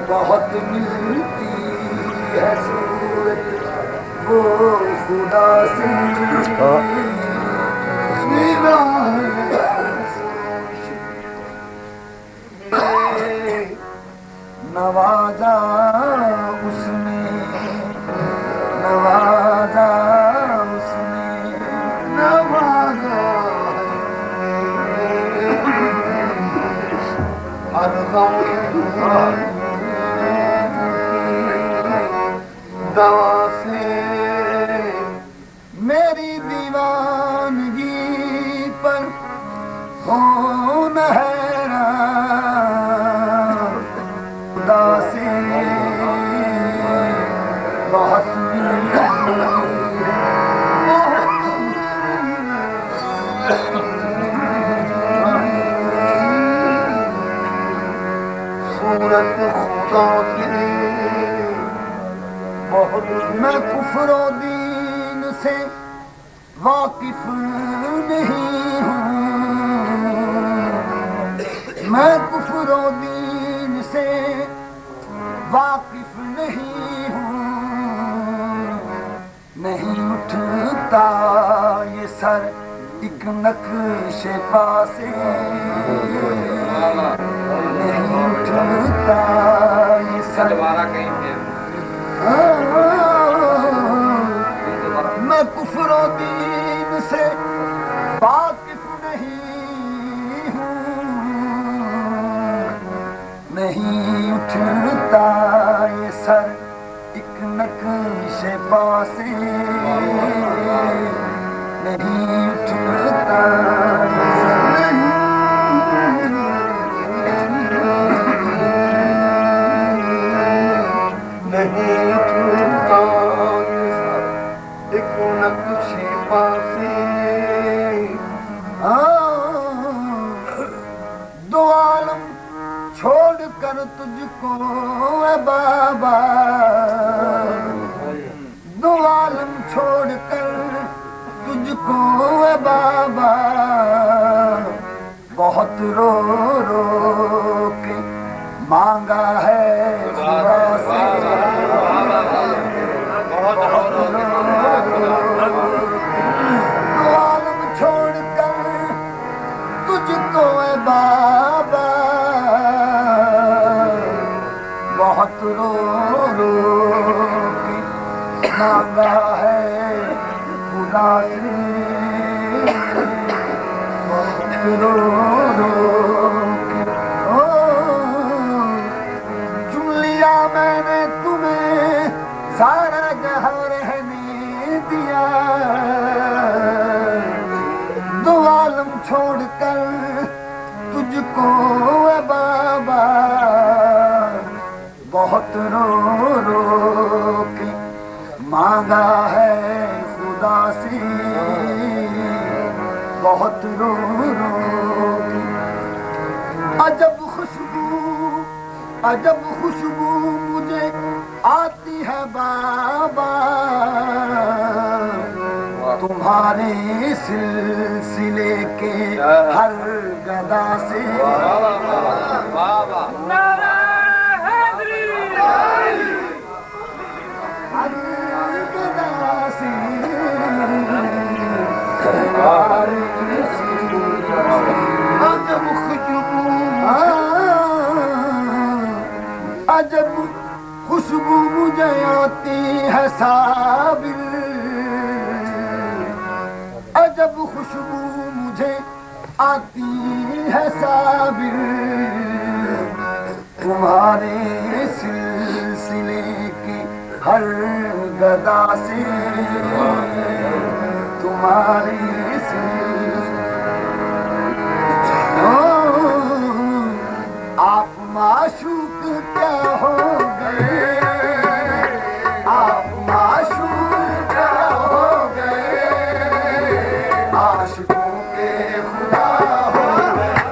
बहुत मिलती है सूरत वो खुदा से नवाजा उसने नवाजा उसने नवाजा हर गम दवा से मेरी दीवानगी पर हो न हैरान खुदा से बहुत सूरत खुदा से बहुत मैं कुफ्र दीन से वाकिफ नहीं हूँ मैं कुफ्र दीन से वाकिफ नहीं हूँ नहीं उठता ये सर एक नक्शे पासे नहीं उठता ये सर मैं कुफ्र दीन से वाकिफ नहीं हूँ नहीं उठता ये सर एक नक्शे पासे नहीं उठता ये सर नहीं उठता एक नक्शे पासे दो आलम छोड़ कर तुझको है बाबा दो आलम छोड़ कर तुझको है बाबा बहुत रो रो के मांगा है खुदा से बहुत आलम छोड़ कर तुझको है बाबा बहुत रो रो के मांगा है खुदा से बहुत रो रो के चुन लिया मैंने तुम्हें सारा जहां रहने दिया दो आलम छोड़कर तुझको है बाबा बहुत रो रो के मांगा है खुदा से बहुत रो रो के अजब खुशबू मुझे आती है बाबा तुम्हारे सिलसिले के हर गदा से हर गदा से अजब खुशबू मुझे आती है साबिर अजब खुशबू मुझे आती है साबिर तुम्हारे सिलसिले की हर गदा से तुम्हारे आप माशूक क्या हो गए आप माशूक क्या हो गए आशिकों के खुदा हो गए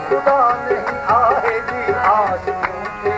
खुदा नहीं आए जी आशिकों के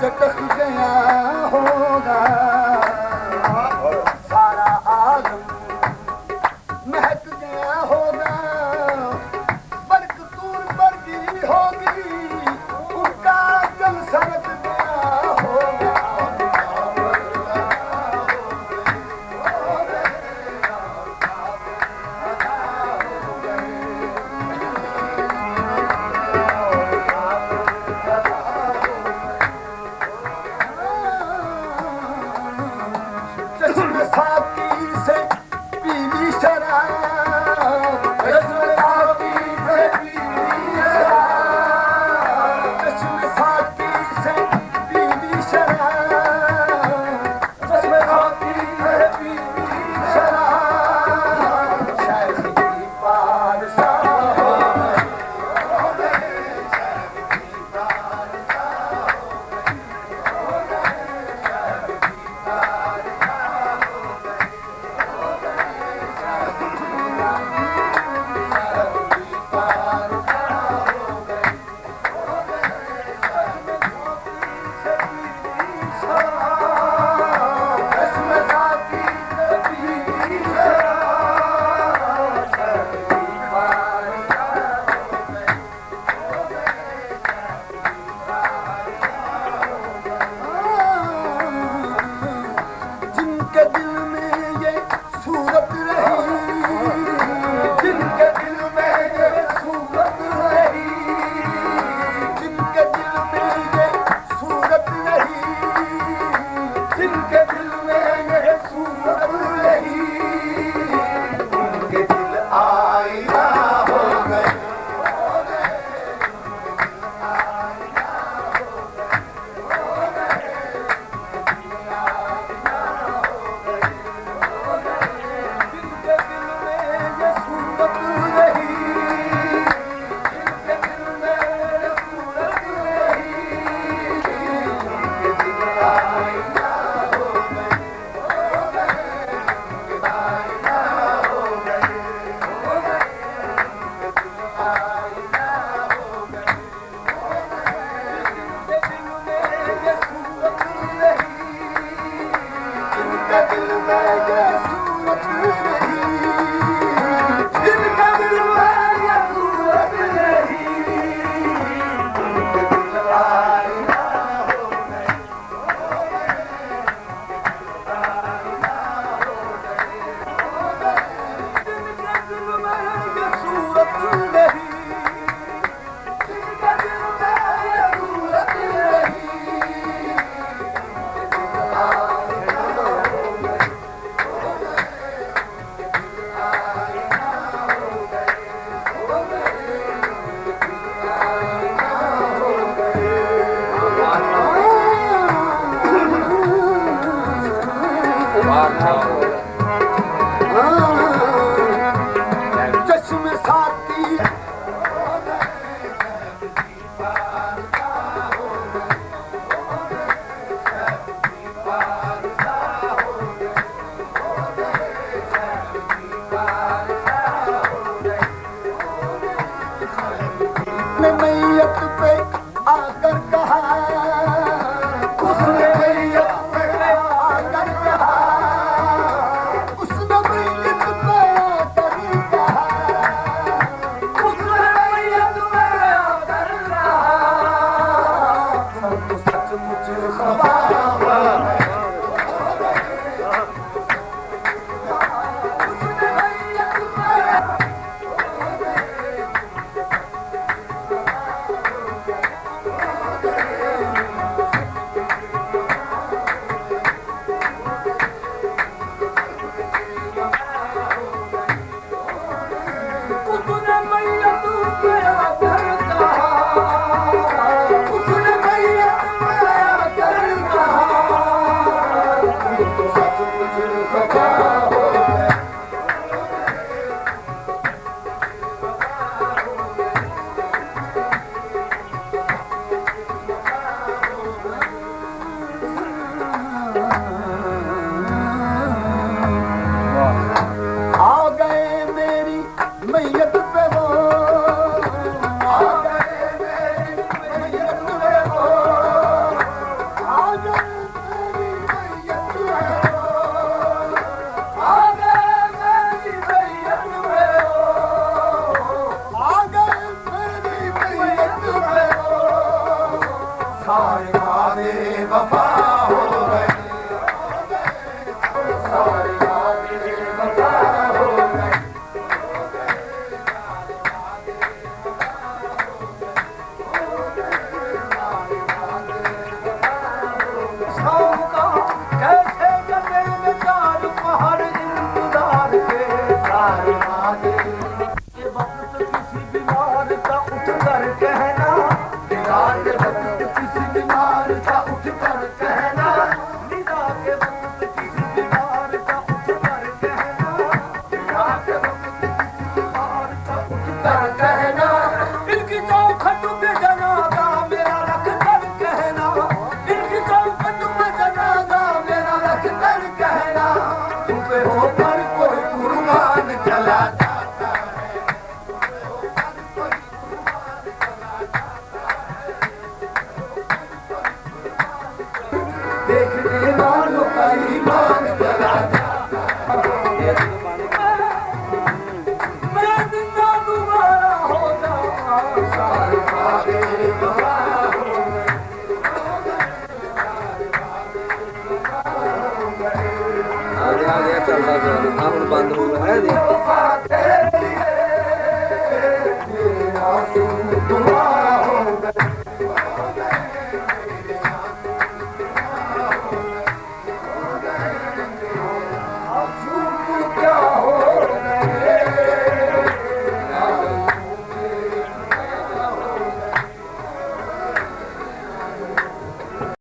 चटक गया होगा सारा आलम महक गया होगा बरकतूर बरगी होगी उनका जल सरक गया होगा सारे वादे वफा हो गए, सारे वादे वफा हो गए। शाम का कैसे जले में चार पहाड़ इंतजार के, सारे वादे के वक्त किसी बीमार का उठ कर कहना, निगाह के वक्त किसी बीमार का उठ कर कहना, निगाह के वक्त किसी बीमार का उठ कर कहना, निगाह के वक्त किसी बीमार का उठ कर कहना, इनकी चौखट पे जनाजा मेरा रख कर कहना, इनकी चौखट पे जनाजा मेरा रख कर कहना, तुम पे होकर कोई कुर्बान चला जाता है, देखने वालों का ईमान